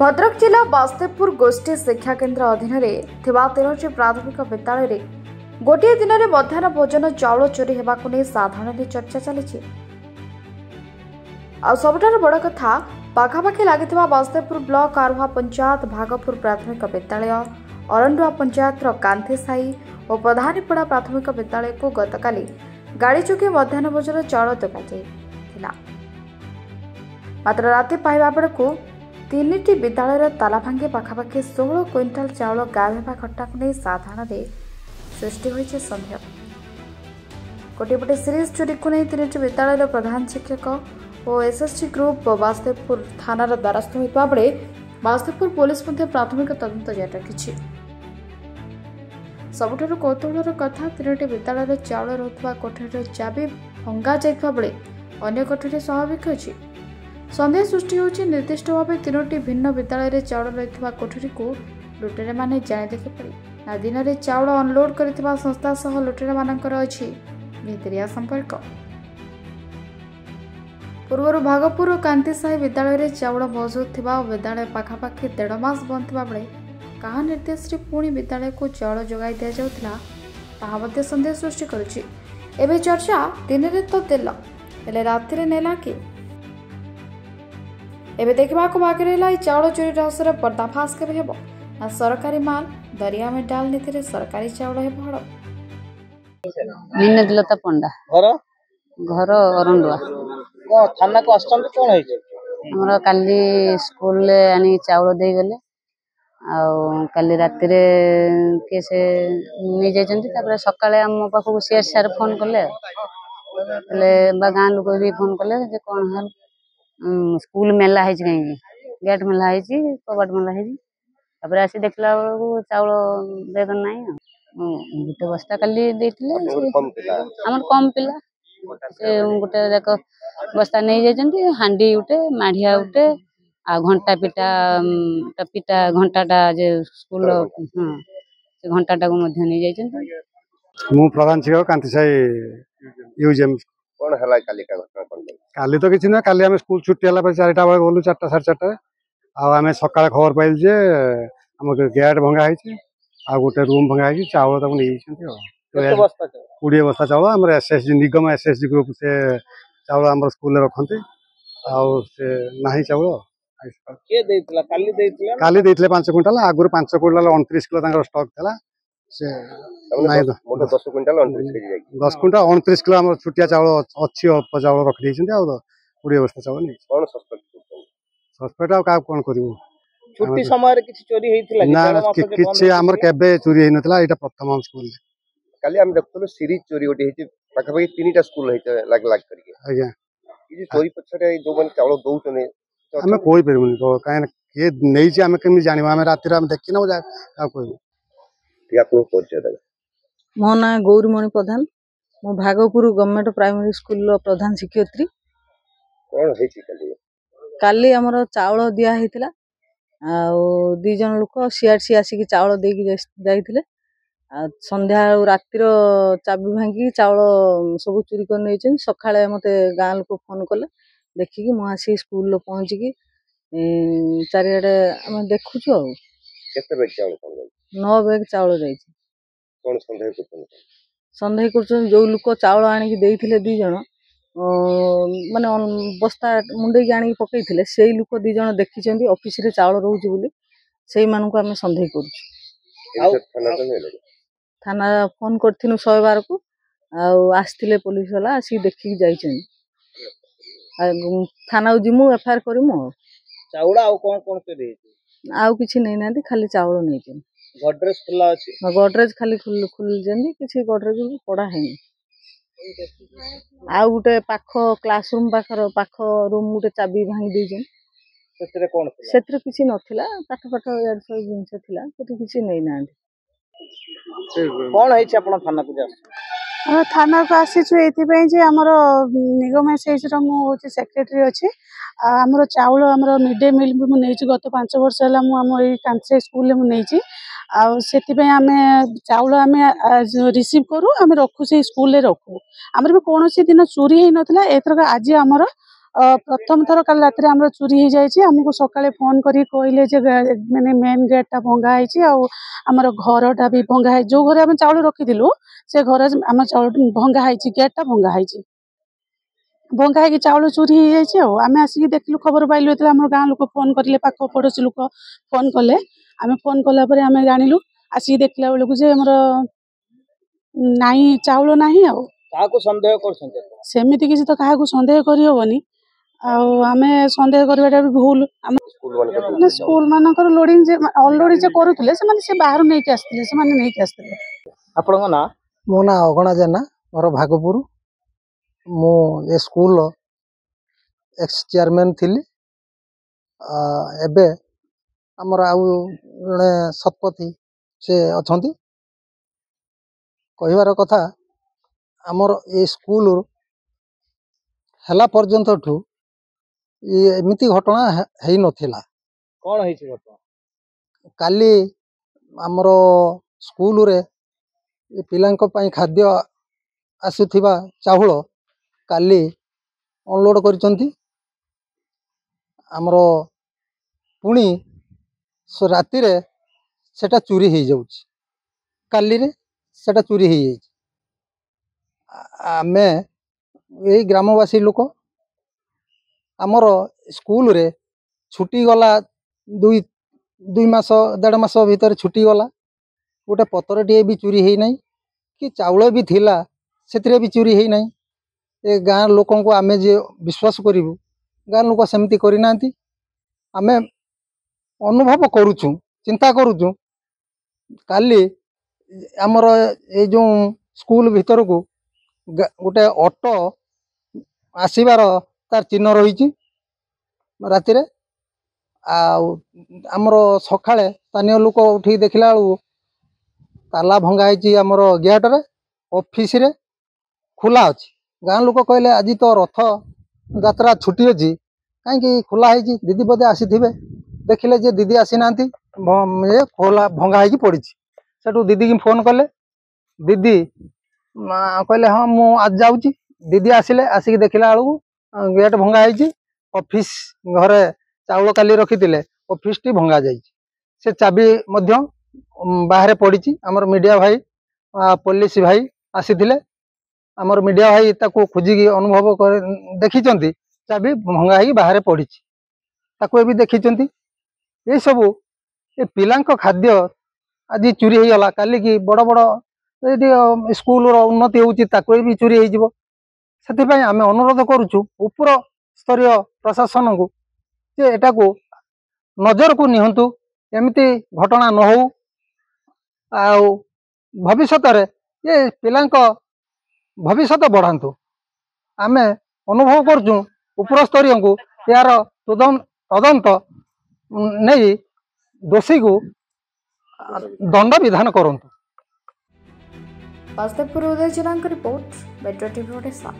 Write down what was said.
भद्रक जिला बास्तेपुर गोष्ठी शिक्षा केन्द्र अधीन थिबा 13टी प्राथमिक विद्यालय गोटे दिन में मध्याह्न भोजन चाउल चोरी होगाक नहीं साधारण चर्चा चली। सबुठार बड़ कथा पाखापाखि लगी बास्तेपुर ब्लॉक आरुहा पंचायत भागपुर प्राथमिक विद्यालय अरंडुआ पंचायत कांथीसाही और प्रधानीपड़ा प्राथमिक विद्यालय को गतकाली गाड़ी चुकी मध्याह्न भोजन चाउल दबा मात्र राति पाइबा बेलू तीनिटी विद्यालय ताला भांगी पाखापाखि 16 क्विंटाल चाउल गायब होगा घटना को नहीं साधारण सृष्टि होइछे संदेह। गोटेपटे सीरीज चोरी को नहीं तीनिटी विद्यालय प्रधान शिक्षक और एसएसजी ग्रुप बास्तेपुर थानार द्वारस्थ होता बेले बास्तेपुर पुलिस प्राथमिक तदंत जारी रखी। सबुठारु कौतूहलर कथा तीनिटी विद्यालय चाउल रहुवा कोठरी चाबी भंगा जाइଥିବା बेले अन्य कोठरी स्वाभाविक अछि। सन्देह सृष्टि होछि निर्दिष्ट भाव तीनोटी भिन्न विद्यालय चाउल रही कोठरी को लुटेरा माने जाने देखिपारे ना दिन में चाउल अनलोड करथिबा संस्था सह लुटेरा मानकर अछि भितरिया संपर्क। पूर्व भागपुर और कांतीसाही विद्यालय चाउल मौजूद थिबा विद्यालय पाखापाखि 1.5 मास बंद थिबा बेले कहा निर्देश पुणी विद्यालय को चाउल जोगाई दिया जाउथिला ताहा मध्ये सन्देह सृष्टि करुछि। एबे चर्चा दिन रे तो देल हेले राति रे नेला कि एबे देखा बाकी रहा चाउल चोरी रहस्य पर्दाफाश केबे हेबो ना सरकारी माल दरिया में डाल नीति सरकारी चाउल हेबो हड़प। मिन्नतलता पंडा घर घर अरंडुआ को थाना को आस्तन कोन है हमरा काली स्कूल ले आनी चाउल दे गले आ काली राति रे के से नै जायछन्ती तापर सकाळे हम पाखु सीआर सर फोन करले ले बा गां लोक भी फोन करले जे कोन हल स्कूल मेला है कहीं गेट मेला है कबाट मेला है तापर आसी देखला चाउल बेग नहीं गोटे बस्ता काली हमर कम पिला से गोटे देख बस्ता नहीं जाइछन्ती हांडी उठे माढ़िया उठे आ घंटा पिटा घंटाटा जे स्कूल से घंटाटा को मध्य नहीं जाइछन्ती। मु प्रधान शिक्षक कांतीसाही यूजीएम कोन हला काली का घटना कोन काली तो किसी ना काली स्कूल छुट्टी है 4टा बेले गलु 4टा 4:30 आम सका खबर पाइल जे आम गेट भंगा है गोटे रूम भंगा है चाउल तक नहीं 20 बस्ता चाउल आम एसएसजी निगम एसएसजी ग्रुप से चाउल आम स्कूल रखते ना चाउल काली 5 क्विंटाल आगुरी 5 क्विंटाल 29 किलो स्टॉक था से 10 क्विंटाल 10 क्विंटाल 29 किलो आम छुटिया चाउल अच्छी अल्प चाउल रखी 20 बस्ता चाउल नहीं कौन सस्पेक्ट आ कौन करू छुट्टी समय किसी चोरी हेतिला ना किछि हमर केबे चोरी हे नतला एटा प्रथम स्कूल काली हम देखतलो सीरीज चोरी ओटी हेति पाखा 3टा स्कूल हेति लाग लाग करके आज्ञा ई चोरी पछरे जो मन चाउल दउतने हमें कोई परमुनी काहे के नहीं जे हमें केमि जानिबा हमें राति रा हम देखि ना का कोई या को परिचय दे मो ना गौरीमणि प्रधान मो भागपुर गवर्नमेंट प्राइमरी स्कूल प्रधान शिक्षयत्री कोन हेछि काली काली हमर चाउल दिया हेतिला आ 2 जन लोक सीआरसी आसिक चाउल देकी जाइथिले आ संध्या रातिर चाबी भांगी चाउल सब चोरी कर नै छन सखाळे मते गां लोक फोन करले देखि कि मो आसी स्कूल पहुंची कि चारियाडे हम देखुछु आ केते बेग चाउल कोन 9 बैग चाउल जाइछि कोन संदेह करछन जो लोक चाउल आनी कि देइथिले 2 जन माने बस्ता मुंडे की आनी पकईथिले सेई लोक 2 जन देखिछन्ती ऑफिस रे चाउल रहउछि बोली सेई मानकु हम संदेह करूछु। थाना फोन करथिनु 112 को आस्थिले पुलिस वाला आसी देखि जाइछन थाना जिमु एफआईआर करिमु चाउल आ कोन कोन पे दे आउ किछि नै नांती खाली चाउल नै छन गोदरेज खुला अछि गोदरेज खाली खुल जंदी किछि गोदरेज पड़ा है आ गुटे पाख क्लासरूम पाख रूम गुटे चाबी भांगी देजन सेतरे किछि नथिला पाठ पाठ यार सब जिंस थिला सेति किछि नै नांती कोन है आपण थाना को जा थाना को आसीछु एथि पई जे हमर निगम एसएस रो मु होची सेक्रेटरी अछि हमर चाउल हमर मिड डे मील मु नेछि गत 5 वर्ष हला मु हम ए कांसे स्कूल मु नेछि आ सेति पई हमें चाउल हमें रिसीव करू हमें रखु से स्कूल रे रखू हमर भी कोनोसी दिन चोरी हे नथला एथरका आज हमर प्रथम थर काल रात आम चोरी हो जाए आमको सकाळे फोन करी कहले जे माने मेन गेटटा भंगा है आमर घरटा भी भंगा है जो घर आम चाउल रखीलु से घर आम चाउल भंगा है गेटटा भंगा है भंगा है चाउल चोरी हो जाए आम आसिक देखलु खबर पाइलु ये आम गाँ लोक फोन करें पाख पड़ोसी लोक फोन कले आम फोन कलापर आम जानलु आसिक देखला बेलू जे आमर नाई चाउल नाही संदेह सेमती किसी तो क्या सन्देह करहबनी आमे सन्देह करवाटा भी भूल स्कूल मानकर लोडिंग जे अनलोडिंग जे करूले से बाहर नहीं के आसते से नहीं के आसते आपन ना मो ना अगणा जेना घर भागपुर मु ए स्कूल एक्स चेयरमैन थिली एबे हमर आउ जने शतपथी से अछंती कहिवार कथा हमर ए स्कूल हला पर्यंत ठू एमिति घटना है नथिला कौन है घटना काली हमर स्कूल रे पिलांक पई खाद्य आसुथिबा चाउल काली अनलोड करिसंती हमर पुणी राति रे सेटा चोरी हो जाउछि काली रे सेटा चोरी हो जाइछि आमे यही ग्रामवासी लोक आमर स्कूल रे छुट्टी गला दुई मास 1.5 मास भीतर छुट्टी गला गोटे पतर टे भी चोरी है नहीं कि चाउल भी थिला से भी चोरी है नहीं ए गाँ लोक को आमे जे विश्वास करूँ गाँ लोक सेमती करना आमे अनुभव करुचु चिंता करुचु काली आमर ये जो स्कूल भीतर को गोटे ऑटो आसबार तार चिन्ह रही राति आमर सकाळे स्थानीय लोक उठी देखला बेलू ताला भंगा है आमर गेट रे ऑफिस रे खुला अच्छी गाँ लोक कहले आज तो रथ यात्रा छुट्टी अच्छी कहीं खुला है दीदी बोधे आसी देखिले जे दीदी आसी ना खोला भंगा हो पड़ी सेठू दीदी की फोन कले दीदी कहले हाँ मु आज जाऊँगी दीदी आसिले आसिक देखला बेलू गेट भंगा है ऑफिस घरे चाउल काली रखी ऑफिस टी भंगा जाइए से चाबी मध्य बाहर पड़ी आमर मीडिया भाई पुलिस भाई आसी आमर मीडिया भाई ताको खोजिकी अनुभव कर देखी चाबी भंगा ही बाहर पड़ी ताको भी देखी ये सब ये पिलांक खाद्य आज चोरी हो गला काली की बड़ बड़ ये स्कूल उन्नति होती भी चोरी हो आम अनुरोध करुचु ऊपर स्तरीय प्रशासन को जे एटा को नजर को निहंतु एमती घटना न हो भविष्य ये पिलांक भविष्य बढ़ातु आमे अनुभव करचु ऊपर स्तरीय को यार तदंत नहीं दोषी को दंड विधान करंतु। वास्तवपुर उदय जनांक रिपोर्ट मेट्रो टीवी ओडिशा।